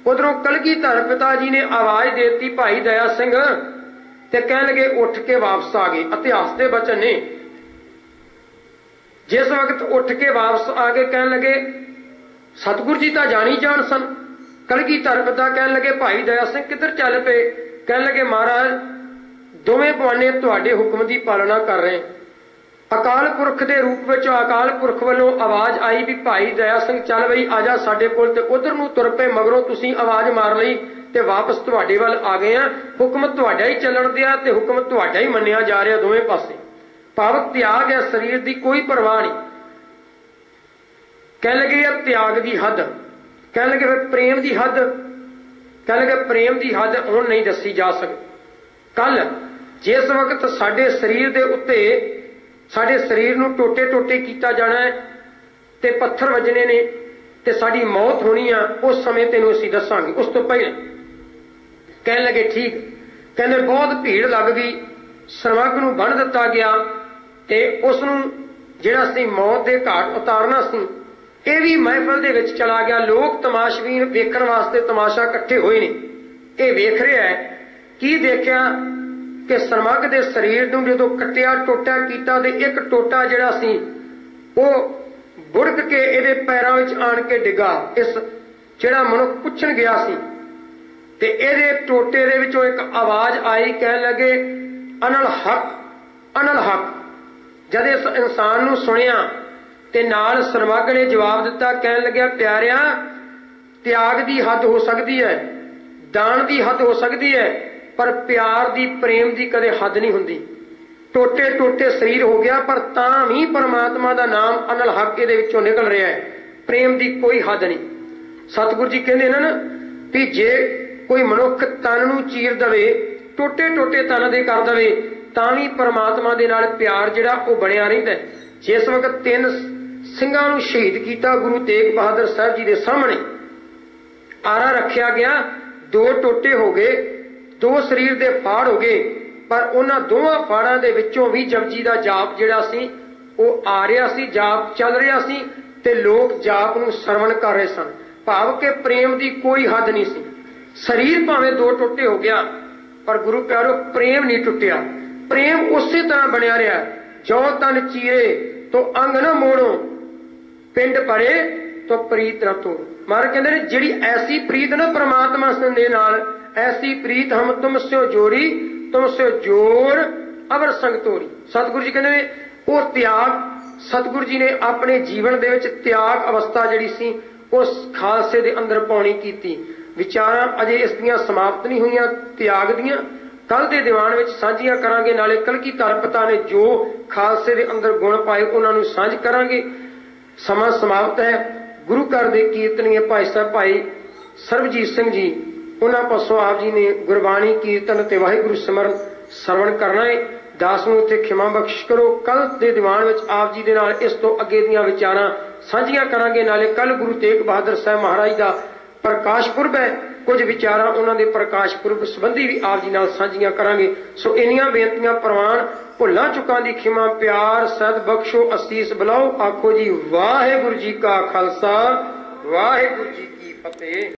ਉਧਰੋਂ ਕਲਗੀਧਰ ਪਿਤਾ ਜੀ ਨੇ ਆਵਾਜ਼ ਦੇ ਦਿੱਤੀ ਭਾਈ ਦਇਆ ਸਿੰਘ, ਤੇ ਕਹਿਣ ਲੱਗੇ ਉੱਠ ਕੇ ਵਾਪਸ ਆ ਗਏ। ਇਤਿਹਾਸ ਦੇ ਬਚਨ ਨੇ। ਜਿਸ ਵਕਤ ਉੱਠ ਕੇ ਵਾਪਸ ਆ ਗਏ ਕਹਿਣ ਲੱਗੇ ਸਤਿਗੁਰੂ ਜੀ ਤਾਂ ਜਾਣੀ ਜਾਣ ਸਨ। ਕਲਗੀਧਰ ਪਿਤਾ ਕਹਿਣ ਲੱਗੇ ਭਾਈ ਦਇਆ ਸਿੰਘ ਕਿੱਧਰ ਚੱਲ ਪਏ? ਕਹਿਣ ਲੱਗੇ ਮਹਾਰਾਜ ਦੋਵੇਂ ਬਵਾਨੇ ਤੁਹਾਡੇ ਹੁਕਮ ਦੀ ਪਾਲਣਾ ਕਰ ਰਹੇ। ਅਕਾਲ ਪੁਰਖ ਦੇ ਰੂਪ ਵਿੱਚ ਅਕਾਲ ਪੁਰਖ ਵੱਲੋਂ ਆਵਾਜ਼ ਆਈ ਵੀ ਭਾਈ ਦਇਆ ਸਿੰਘ ਚੱਲ ਬਈ ਆ ਜਾ ਸਾਡੇ ਕੋਲ, ਤੇ ਉਧਰ ਨੂੰ ਤੁਰ ਪਏ। ਮਗਰੋਂ ਤੁਸੀਂ ਆਵਾਜ਼ ਮਾਰ ਲਈ ਤੇ ਵਾਪਸ ਤੁਹਾਡੇ ਵੱਲ ਆ ਗਏ ਆ। ਹੁਕਮ ਤੁਹਾਡਾ ਹੀ ਚੱਲਣ ਦਿਆ ਤੇ ਹੁਕਮ ਤੁਹਾਡਾ ਹੀ ਮੰਨਿਆ ਜਾ ਰਿਹਾ ਦੋਵੇਂ ਪਾਸੇ। ਭਾਵ ਤਿਆਗ ਹੈ, ਸਰੀਰ ਦੀ ਕੋਈ ਪਰਵਾਹ ਨਹੀਂ। ਕਹਿ ਲਗੇ ਤਿਆਗ ਦੀ ਹੱਦ। ਕਹਿ ਲਗੇ ਫਿਰ ਪ੍ਰੇਮ ਦੀ ਹੱਦ। ਕਹਿ ਲਗੇ ਪ੍ਰੇਮ ਦੀ ਹੱਦ ਹੁਣ ਨਹੀਂ ਦੱਸੀ ਜਾ ਸਕਦੀ। ਕੱਲ ਜਿਸ ਵਕਤ ਸਾਡੇ ਸਰੀਰ ਦੇ ਉੱਤੇ ਸਾਡੇ ਸਰੀਰ ਨੂੰ ਟੋਟੇ ਟੋਟੇ ਕੀਤਾ ਜਾਣਾ ਹੈ ਤੇ ਪੱਥਰ ਵੱਜਣੇ ਨੇ ਤੇ ਸਾਡੀ ਮੌਤ ਹੋਣੀ ਆ, ਉਸ ਸਮੇਂ ਤੈਨੂੰ ਅਸੀਂ ਦੱਸਾਂਗੇ। ਉਸ ਤੋਂ ਪਹਿਲਾਂ ਕਹਿਣ ਲੱਗੇ ਠੀਕ। ਕਹਿੰਦੇ ਬਹੁਤ ਭੀੜ ਲੱਗ ਗਈ। ਸਰਮੱਗ ਨੂੰ ਬੰਨ੍ਹ ਦਿੱਤਾ ਗਿਆ ਤੇ ਉਸ ਨੂੰ ਜਿਹੜਾ ਸੀ ਮੌਤ ਦੇ ਘਾਟ ਉਤਾਰਨਾ ਸੀ, ਇਹ ਵੀ ਮਹਿਫਲ ਦੇ ਵਿੱਚ ਚਲਾ ਗਿਆ। ਲੋਕ ਤਮਾਸ਼ਬੀਨ ਵੇਖਣ ਵਾਸਤੇ ਤਮਾਸ਼ਾ ਇਕੱਠੇ ਹੋਏ ਨੇ। ਇਹ ਵੇਖ ਰਿਹਾ ਹੈ। ਕੀ ਦੇਖਿਆ ਕਿ ਸਰਮੱਗ ਦੇ ਸਰੀਰ ਨੂੰ ਜਦੋਂ ਕੱਟਿਆ ਟੋਟਾ ਕੀਤਾ ਤੇ ਇੱਕ ਟੋਟਾ ਜਿਹੜਾ ਸੀ ਉਹ ਬੁੜਕ ਕੇ ਇਹਦੇ ਪੈਰਾਂ ਵਿੱਚ ਆਣ ਕੇ ਡਿੱਗਾ। ਇਸ ਜਿਹੜਾ ਮਨੁੱਖ ਪੁੱਛਣ ਗਿਆ ਸੀ ਤੇ ਇਹਦੇ ਟੋਟੇ ਦੇ ਵਿੱਚੋਂ ਇੱਕ ਆਵਾਜ਼ ਆਈ। ਕਹਿਣ ਲੱਗੇ ਅਨਲ ਹਕ, ਅਨਲ ਹਕ। ਜਦ ਇਸ ਇਨਸਾਨ ਨੂੰ ਸੁਣਿਆ ਤੇ ਨਾਲ ਸਰਮੱਗ ਨੇ ਜਵਾਬ ਦਿੱਤਾ। ਕਹਿਣ ਲੱਗਿਆ ਪਿਆਰਿਆ ਤਿਆਗ ਦੀ ਹੱਦ ਹੋ ਸਕਦੀ ਹੈ, ਦਾਨ ਦੀ ਹੱਦ ਹੋ ਸਕਦੀ ਹੈ, ਪਰ ਪਿਆਰ ਦੀ ਪ੍ਰੇਮ ਦੀ ਕਦੇ ਹੱਦ ਨਹੀਂ ਹੁੰਦੀ। ਟੋਟੇ ਟੋਟੇ ਸਰੀਰ ਹੋ ਗਿਆ ਪਰ ਤਾਂ ਵੀ ਪਰਮਾਤਮਾ ਦਾ ਨਾਮ ਅਨਲ ਹਕ ਇਹਦੇ ਵਿੱਚੋਂ ਨਿਕਲ ਰਿਹਾ ਹੈ। ਪ੍ਰੇਮ ਦੀ ਕੋਈ ਹੱਦ ਨਹੀਂ। ਸਤਿਗੁਰੂ ਜੀ ਕਹਿੰਦੇ ਨੇ ਨਾ ਵੀ ਜੇ ਕੋਈ ਮਨੁੱਖ ਤਨ ਨੂੰ ਚੀਰ ਦੇਵੇ, ਟੋਟੇ ਟੋਟੇ ਤਨ ਦੇ ਕਰ ਦੇਵੇ, ਤਾਂ ਵੀ ਪਰਮਾਤਮਾ ਦੇ ਨਾਲ ਪਿਆਰ ਜਿਹੜਾ ਉਹ ਬਣਿਆ ਰਹਿੰਦਾ। ਜਿਸ ਵਕਤ 3 ਸਿੰਘਾਂ ਨੂੰ ਸ਼ਹੀਦ ਕੀਤਾ ਗੁਰੂ ਤੇਗ ਬਹਾਦਰ ਸਾਹਿਬ ਜੀ ਦੇ ਸਾਹਮਣੇ, ਆਰਾ ਰੱਖਿਆ ਗਿਆ, 2 ਟੋਟੇ ਹੋ ਗਏ, 2 ਸਰੀਰ ਦੇ ਫਾੜ ਹੋ ਗਏ, ਪਰ ਉਹਨਾਂ ਦੋਵਾਂ ਫਾੜਾਂ ਦੇ ਵਿੱਚੋਂ ਵੀ ਜਪਜੀ ਦਾ ਜਾਪ ਜਿਹੜਾ ਸੀ ਉਹ ਆ ਰਿਹਾ ਸੀ, ਜਾਪ ਚੱਲ ਰਿਹਾ ਸੀ ਤੇ ਲੋਕ ਜਾਪ ਨੂੰ ਸਰਵਣ ਕਰ ਰਹੇ ਸਨ। ਭਾਵ ਕਿ ਪ੍ਰੇਮ ਦੀ ਕੋਈ ਹੱਦ ਨਹੀਂ ਸੀ। ਸਰੀਰ ਭਾਵੇਂ 2 ਟੁੱਟੇ ਹੋ ਗਿਆ ਪਰ ਗੁਰੂ ਪਿਆਰੋ ਪ੍ਰੇਮ ਨਹੀਂ ਟੁੱਟਿਆ। ਪ੍ਰੇਮ ਉਸੇ ਤਰ੍ਹਾਂ ਬਣਿਆ ਰਿਹਾ। ਜੋ ਤਨ ਚੀਰੇ ਤੋ ਅੰਗ ਨਾ ਮੋੜੋ, ਪਿੰਡ ਪਰੇ ਤੋ ਪ੍ਰੀਤ ਰਤੋ। ਮਹਾਰਾਜ ਕਹਿੰਦੇ ਨੇ ਜਿਹੜੀ ਐਸੀ ਪ੍ਰੀਤ ਨਾ ਪਰਮਾਤਮਾ ਦੇ ਨਾਲ, ਐਸੀ ਪ੍ਰੀਤ ਹਮ ਤੁਮ ਸਿਓ ਜੋੜੀ, ਤੁਮ ਸਿਓ ਜੋੜ ਅਵਰ ਸੰਗ ਤੋਰੀ। ਸਤਿਗੁਰੂ ਜੀ ਕਹਿੰਦੇ ਨੇ ਉਹ ਤਿਆਗ ਸਤਿਗੁਰੂ ਜੀ ਨੇ ਆਪਣੇ ਜੀਵਨ ਦੇ ਵਿੱਚ ਤਿਆਗ ਅਵਸਥਾ ਜਿਹੜੀ ਸੀ ਉਸ ਖਾਲਸੇ ਦੇ ਅੰਦਰ ਪਾਉਣੀ ਕੀਤੀ। ਵਿਚਾਰਾਂ ਅਜੇ ਇਸ ਦੀਆਂ ਸਮਾਪਤ ਨਹੀਂ ਹੋਈਆਂ ਤਿਆਗ ਦੀਆਂ, ਕੱਲ ਦੇ ਦੀਵਾਨ ਵਿੱਚ ਸਾਂਝੀਆਂ ਕਰਾਂਗੇ। ਨਾਲੇ ਕਲਗੀਧਰ ਪਿਤਾ ਨੇ ਜੋ ਖਾਲਸੇ ਦੇ ਅੰਦਰ ਗੁਣ ਪਾਏ ਉਹਨਾਂ ਨੂੰ ਸਾਂਝ ਕਰਾਂਗੇ। ਸਮਾਂ ਸਮਾਪਤ ਹੈ। ਗੁਰੂ ਘਰ ਦੇ ਕੀਰਤਨੀਏ ਭਾਈ ਸਾਹਿਬ ਭਾਈ ਸਰਬਜੀਤ ਸਿੰਘ ਜੀ, ਉਹਨਾਂ ਪਾਸੋਂ ਆਪ ਜੀ ਨੇ ਗੁਰਬਾਣੀ ਕੀਰਤਨ ਤੇ ਵਾਹਿਗੁਰੂ ਸਿਮਰਨ ਸਰਵਣ ਕਰਨਾ ਹੈ। ਦਾਸ ਨੂੰ ਇੱਥੇ ਖਿਮਾ ਬਖਸ਼ ਕਰੋ। ਕੱਲ ਦੇ ਦੀਵਾਨ ਵਿੱਚ ਆਪ ਜੀ ਦੇ ਨਾਲ ਇਸ ਤੋਂ ਅੱਗੇ ਦੀਆਂ ਵਿਚਾਰਾਂ ਸਾਂਝੀਆਂ ਕਰਾਂਗੇ। ਨਾਲੇ ਕੱਲ ਗੁਰੂ ਤੇਗ ਬਹਾਦਰ ਸਾਹਿਬ ਮਹਾਰਾਜ ਦਾ ਪ੍ਰਕਾਸ਼ ਪੁਰਬ ਹੈ, ਕੁਝ ਵਿਚਾਰਾਂ ਉਹਨਾਂ ਦੇ ਪ੍ਰਕਾਸ਼ ਪੁਰਬ ਸੰਬੰਧੀ ਵੀ ਆਪ ਜੀ ਨਾਲ ਸਾਂਝੀਆਂ ਕਰਾਂਗੇ। ਸੋ ਇੰਨੀਆਂ ਬੇਨਤੀਆਂ ਪ੍ਰਵਾਨ, ਭੁੱਲਾਂ ਚੁੱਕਾਂ ਦੀ ਖਿਮਾ, ਪਿਆਰ ਸਦ ਬਖਸ਼ੋ, ਅਸੀਸ ਬੁਲਾਓ। ਆਖੋ ਜੀ ਵਾਹਿਗੁਰੂ ਜੀ ਕਾ ਖਾਲਸਾ, ਵਾਹਿਗੁਰੂ ਜੀ ਕੀ ਫਤਿਹ।